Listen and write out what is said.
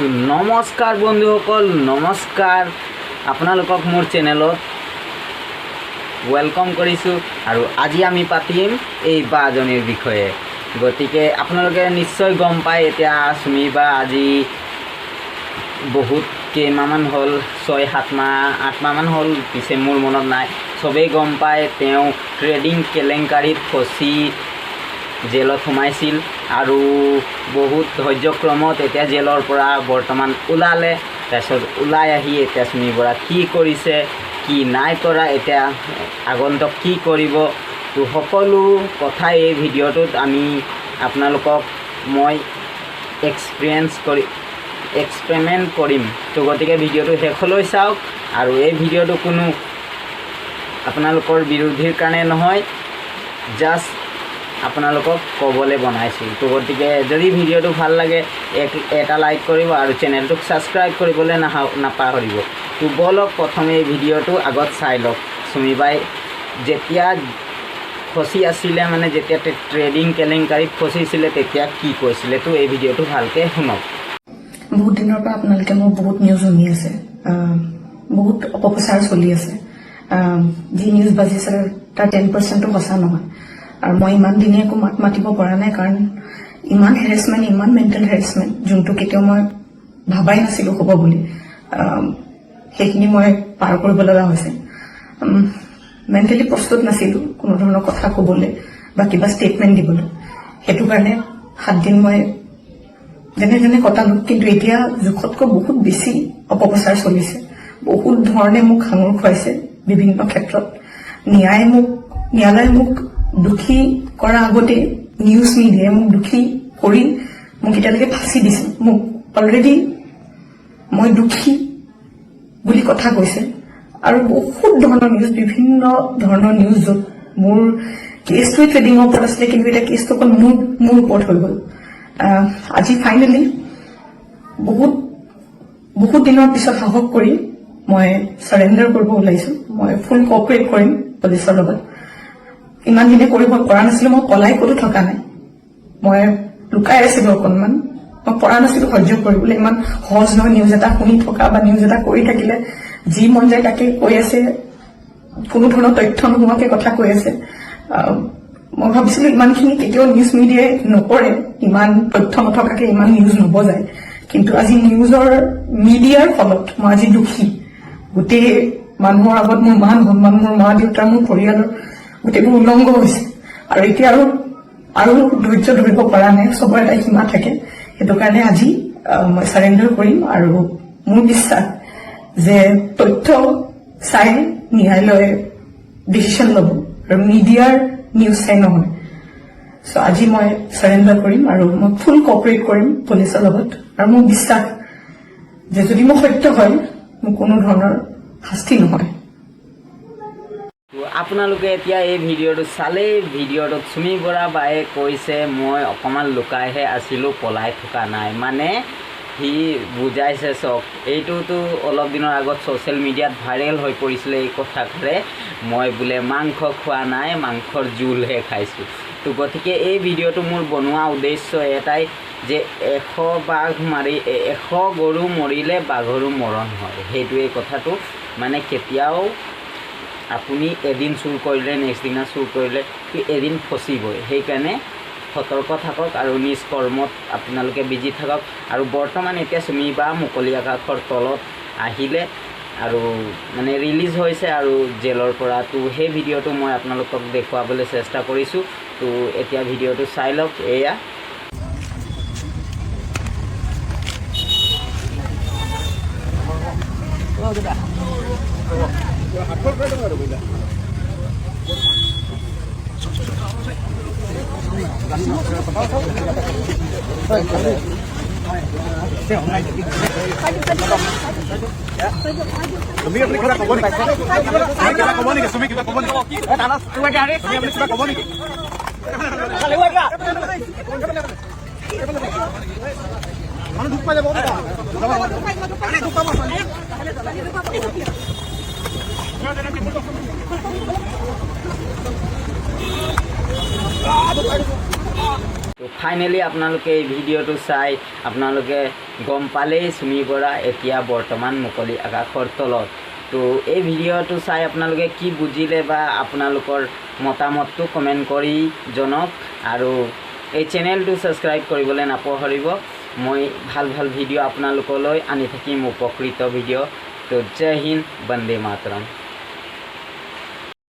তো নমস্কাৰ বন্ধুসকল, নমস্কাৰ। আপোনালোকক মোৰ চেনেলত ৱেলকাম কৰিছোঁ আৰু আজি আমি পাতিম এই বাজনীৰ বিষয়ে। গতিকে আপোনালোকে নিশ্চয় গম পায়, এতিয়া চুমি বা আজি বহুত কেইমাহমান হ'ল, 6-7 মাহ 8 মাহমান হ'ল, পিছে মোৰ মনত নাই। চবেই গম পায় তেওঁ ট্ৰেডিং কেলেংকাৰীত ফচি জেলত সোমাইছিল আৰু বহুত ধৈৰ্যক্ৰমত এতিয়া জেলৰ পৰা বৰ্তমান ওলালে। তাৰপিছত ওলাই আহি এতিয়া চুমি বৰা কি কৰিছে, কি নাই কৰা, এতিয়া আগন্তুক কি কৰিব, তো সকলো কথাই এই ভিডিঅ'টোত আমি আপোনালোকক মই এক্সপেৰিমেণ্ট কৰিম। তো গতিকে ভিডিঅ'টো শেষলৈ চাওক। আৰু এই ভিডিঅ'টো কোনো আপোনালোকৰ বিৰোধীৰ কাৰণে নহয়, জাষ্ট আপোনালোকক ক'বলৈ বনাইছোঁ। তো গতিকে যদি ভিডিঅ'টো ভাল লাগে এটা লাইক কৰিব আৰু চেনেলটোক ছাবস্ক্ৰাইব কৰিবলৈ নাপাহৰিব। তো বলক প্ৰথমে এই ভিডিঅ'টো আগত চাই লওক। চুমি বাই যেতিয়া ফচি আছিলে, মানে যেতিয়া ট্ৰেডিং কেলেংকাৰীত ফচিছিলে, তেতিয়া কি কৈছিলে, তো এই ভিডিঅ'টো ভালকৈ শুনক। বহুত দিনৰ পৰা আপোনালোকে মোৰ বহুত নিউজ শুনি আছে, বহুত অপপ্ৰচাৰ চলি আছে। যি নিউজ বাজিছে তাৰ 10%ও সঁচা নহয়। আৰু মই ইমান দিনে একো মাত মাতিব পৰা নাই, কাৰণ ইমান হেৰেছমেণ্ট, ইমান মেণ্টেল হেৰেছমেণ্ট, যোনটো কেতিয়াও মই ভাবাই নাছিলোঁ হ'ব বুলি, সেইখিনি মই পাৰ কৰিব লগা হৈছে। মেণ্টেলি প্ৰস্তুত নাছিলোঁ কোনো ধৰণৰ কথা ক'বলৈ বা কিবা ষ্টেটমেণ্ট দিবলৈ। সেইটো কাৰণে 7 দিন মই যেনে যেনে কটালোঁ, কিন্তু এতিয়া জোখতকৈ বহুত বেছি অপপ্ৰচাৰ চলিছে। বহুত ধৰণে মোক সাঙুৰ খুৱাইছে বিভিন্ন ক্ষেত্ৰত। ন্যায়ালয়ে মোক দোষী কৰাৰ আগতে নিউজ মিডিয়াই মোক দোষী কৰি মোক এতিয়ালৈকে ফাঁচি দিছে। মোক অলৰেডি মই দোষী বুলি কথা কৈছে আৰু বহুত ধৰণৰ নিউজ, বিভিন্ন ধৰণৰ নিউজ, য'ত মোৰ কেছটোৱে ট্ৰেডিঙৰ ওপৰত আছিলে, কিন্তু এতিয়া কেছটো অকল মোৰ ওপৰত হৈ গ'ল। আজি ফাইনেলি বহুত দিনৰ পিছত সাহস কৰি মই চাৰেণ্ডাৰ কৰিব ওলাইছোঁ। মই ফুল কঅপাৰেট কৰিম পুলিচৰ লগত। ইমান দিনে কৰিব পৰা নাছিলোঁ, মই পলাই ক'তো থকা নাই, মই লুকাই আছিলোঁ অকণমান, মই পৰা নাছিলোঁ সহ্য কৰিবলৈ। ইমান সহজ নহয় নিউজ এটা শুনি থকা বা নিউজ এটা কৰি থাকিলে, যি মন যায় তাকে কৈ আছে, কোনো ধৰণৰ তথ্য নোহোৱাকৈ কথা কৈ আছে। মই ভাবিছিলোঁ ইমানখিনি কেতিয়াও নিউজ মিডিয়াই নকৰে, ইমান তথ্য নথকাকৈ ইমান নিউজ নবজায়। কিন্তু আজি মিডিয়াৰ ফলত মই আজি দুখী। গোটেই মানুহৰ আগত মোৰ মান সন্মান, মোৰ মা দেউতা, মোৰ পৰিয়ালৰ গোটেইবোৰ উলংঘ হৈছে। আৰু এতিয়া আৰু ধৈৰ্য ধৰিব পৰা নাই, চবৰে এটা সীমা থাকে। সেইটো কাৰণে আজি মই চাৰেণ্ডাৰ কৰিম। আৰু মোৰ বিশ্বাস যে তথ্য চাই ন্যায়ালয়ে ডিচিশ্যন ল'ব, আৰু মিডিয়াৰ নিউজ চাই নহয়। চ' আজি মই চাৰেণ্ডাৰ কৰিম আৰু মই ফুল কঅপাৰেট কৰিম পুলিচৰ লগত। আৰু মোৰ বিশ্বাস যে যদি মোৰ সত্য হয়, মোৰ কোনো ধৰণৰ শাস্তি নহয়। আপোনালোকে এতিয়া এই ভিডিঅ'টো চালেই, ভিডিঅ'টোত চুমি বৰা বায়ে কৈছে মই অকণমান লুকাইহে আছিলোঁ, পলাই থকা নাই। মানে সি বুজাইছে চক। এইটোতো অলপ দিনৰ আগত ছ'চিয়েল মিডিয়াত ভাইৰেল হৈ পৰিছিলে এই কথাষাৰে, মই বোলে মাংস খোৱা নাই, মাংসৰ জোলহে খাইছোঁ। তো গতিকে এই ভিডিঅ'টো মোৰ বনোৱা উদ্দেশ্য এটাই যে 100 গৰু মৰিলে বাঘৰো মৰণ হয়। সেইটোৱে কথাটো। মানে কেতিয়াও আপুনি এদিন চুৰ কৰিলে, নেক্সট দিনা চুৰ কৰিলে এদিন ফচিবই। সেইকাৰণে সতৰ্ক থাকক আৰু নিজ কৰ্মত আপোনালোকে বিজি থাকক। আৰু বৰ্তমান এতিয়া চুমি বা মুকলি আকাশৰ তলত আহিলে আৰু মানে ৰিলিজ হৈছে আৰু জেলৰ পৰা। তো সেই ভিডিঅ'টো মই আপোনালোকক দেখুৱাবলৈ চেষ্টা কৰিছোঁ। তো এতিয়া ভিডিঅ'টো চাই লওক। এয়া তুমি আপুনি কিবা ক'ব নেকি? কিবা ক'ব নেকি? তুমি কিবা ক'ব নেকি? আপুনি কিবা ক'ব নেকি? মানুহ দুখ পাই যাব। দুখ পাব। তো ফাইনেলি আপোনালোকে এই ভিডিঅ'টো চাই আপোনালোকে গম পালেই চুমি বৰা এতিয়া বৰ্তমান মুকলি আকাশৰ তলত। তো এই ভিডিঅ'টো চাই আপোনালোকে কি বুজিলে বা আপোনালোকৰ মতামতটো কমেণ্ট কৰি জনাওক আৰু এই চেনেলটো ছাবস্ক্ৰাইব কৰিবলৈ নাপাহৰিব। মই ভাল ভাল ভিডিঅ' আপোনালোকলৈ আনি থাকিম, উপকৃত ভিডিঅ'। তো জয় হিন্দ, বন্দে মাতৰম।